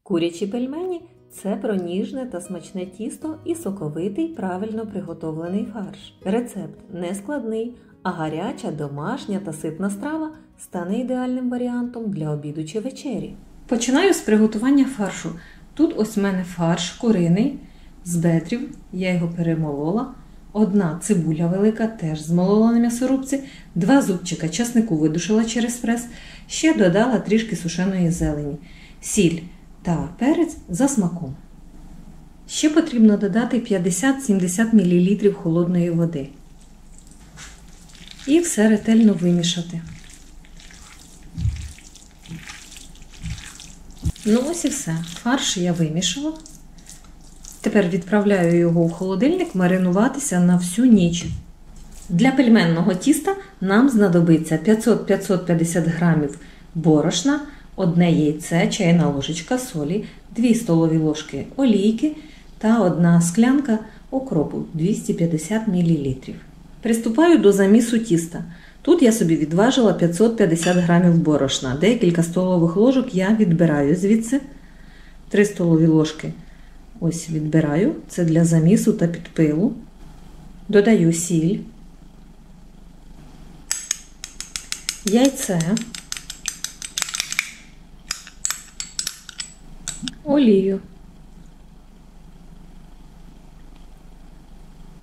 Курячі пельмені – це про ніжне та смачне тісто і соковитий, правильно приготовлений фарш. Рецепт не складний, а гаряча, домашня та ситна страва стане ідеальним варіантом для обіду чи вечері. Починаю з приготування фаршу. Тут ось в мене фарш куриний з бедрів, я його перемолола. Одна цибуля велика, теж змолола на м'ясорубці, 2 зубчика часнику видушила через прес, ще додала трішки сушеної зелені, сіль та перець за смаком. Ще потрібно додати 50-70 мл холодної води. І все ретельно вимішати. Ну ось і все. Фарш я вимішала. Тепер відправляю його в холодильник маринуватися на всю ніч. Для пельменного тіста нам знадобиться 500-550 г борошна, 1 яйце, чайна ложечка солі, 2 столові ложки олійки та 1 склянка окропу 250 мл. Приступаю до замісу тіста. Тут я собі відважила 550 г борошна. Декілька столових ложок я відбираю звідси. 3 столові ложки ось відбираю. Це для замісу та підпилу. Додаю сіль, яйце, олію.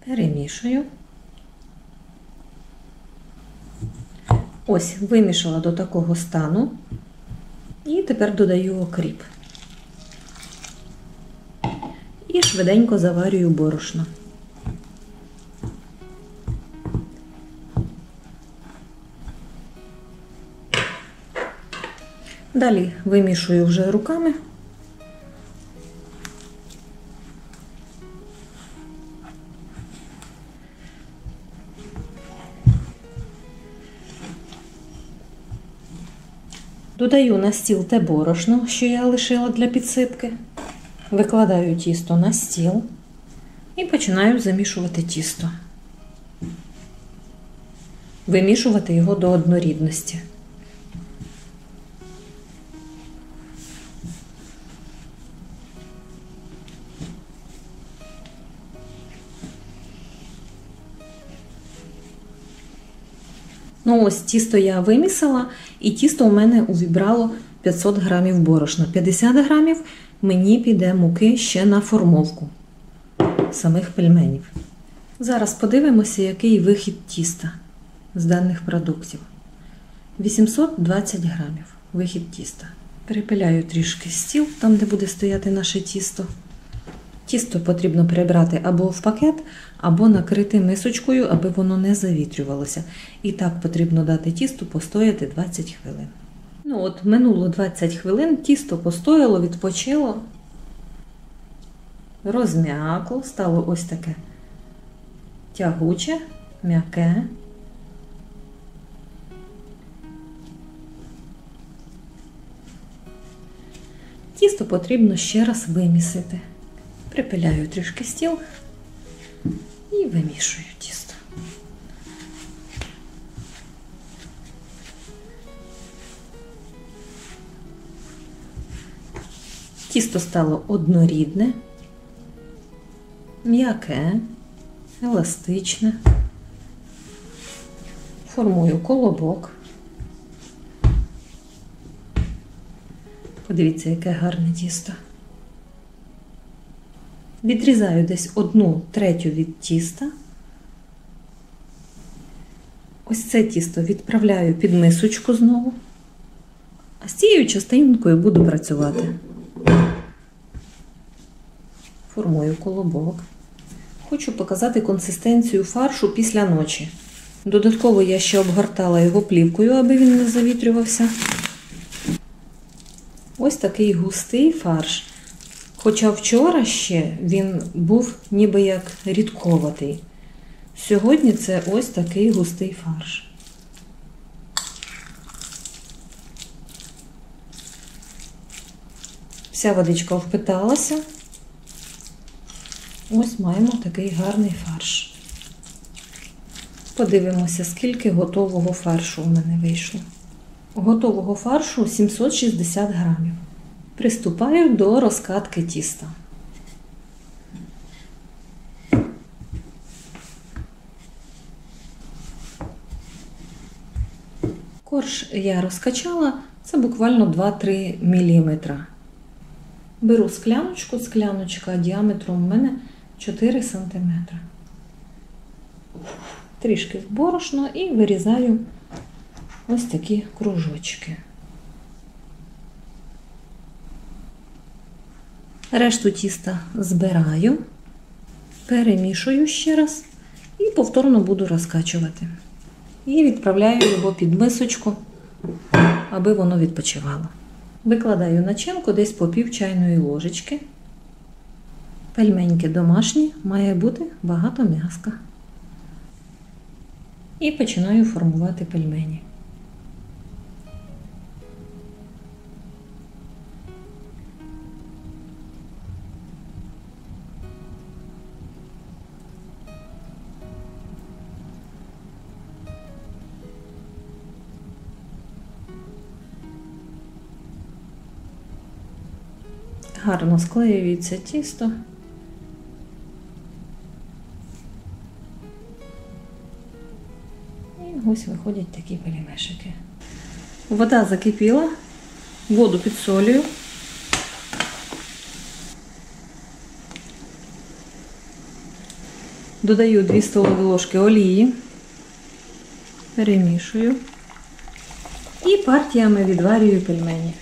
Перемішую. Ось, вимішала до такого стану. І тепер додаю окріп. І швиденько заварюю борошно. Далі вимішую вже руками. Додаю на стіл те борошно, що я лишила для підсипки. Викладаю тісто на стіл і починаю замішувати тісто. Вимішувати його до однорідності. Ну ось, тісто я вимісила, і тісто у мене увібрало 500 г борошна. 50 г мені піде муки ще на формовку самих пельменів. Зараз подивимося, який вихід тіста з даних продуктів. 820 г вихід тіста. Перепиляю трішки стіл, там де буде стояти наше тісто. Тісто потрібно перебрати або в пакет, або накрити мисочкою, аби воно не завітрювалося. І так потрібно дати тісту постояти 20 хвилин. Ну от, минуло 20 хвилин, тісто постояло, відпочило, розм'якло, стало ось таке тягуче, м'яке. Тісто потрібно ще раз вимісити. Припиляю трішки стіл і вимішую тісто. Тісто стало однорідне, м'яке, еластичне. Формую колобок. Подивіться, яке гарне тісто. Відрізаю десь 1/3 від тіста. Ось це тісто відправляю під мисочку знову. А з цією частинкою буду працювати. Формую колобок. Хочу показати консистенцію фаршу після ночі. Додатково я ще обгортала його плівкою, аби він не завітрювався. Ось такий густий фарш. Хоча вчора ще він був ніби як рідковатий. Сьогодні це ось такий густий фарш. Вся водичка впиталася. Ось маємо такий гарний фарш. Подивимося, скільки готового фаршу у мене вийшло. Готового фаршу 760 грамів. Приступаю до розкатки тіста. Корж я розкачала, це буквально 2-3 мм. Беру скляночку, скляночка діаметром у мене 4 см. Трішки в борошно і вирізаю ось такі кружочки. Решту тіста збираю, перемішую ще раз і повторно буду розкачувати. І відправляю його під мисочку, аби воно відпочивало. Викладаю начинку десь по пів чайної ложечки. Пельменьки домашні, має бути багато м'яска. І починаю формувати пельмені. Гарно склеюється тісто. І ось виходять такі пельмешики. Вода закипіла, воду підсолюю. Додаю 2 столові ложки олії, перемішую і партіями відварюю пельмені.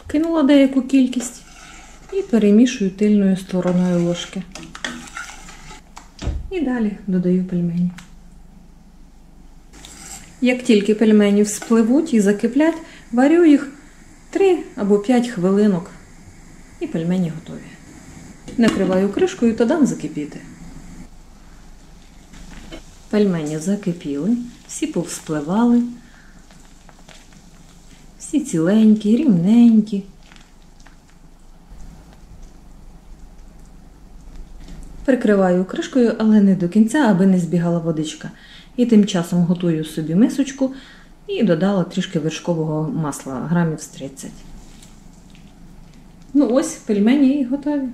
Вкинула деяку кількість і перемішую тильною стороною ложки. І далі додаю пельмені. Як тільки пельмені вспливуть і закиплять, варю їх 3 або 5 хвилинок. І пельмені готові. Накриваю кришкою та дам закипіти. Пельмені закипіли, всі повспливали. Всі ціленькі, рівненькі. Прикриваю кришкою, але не до кінця, аби не збігала водичка. І тим часом готую собі мисочку і додала трішки вершкового масла, грамів з 30. Ну ось, пельмені і готові.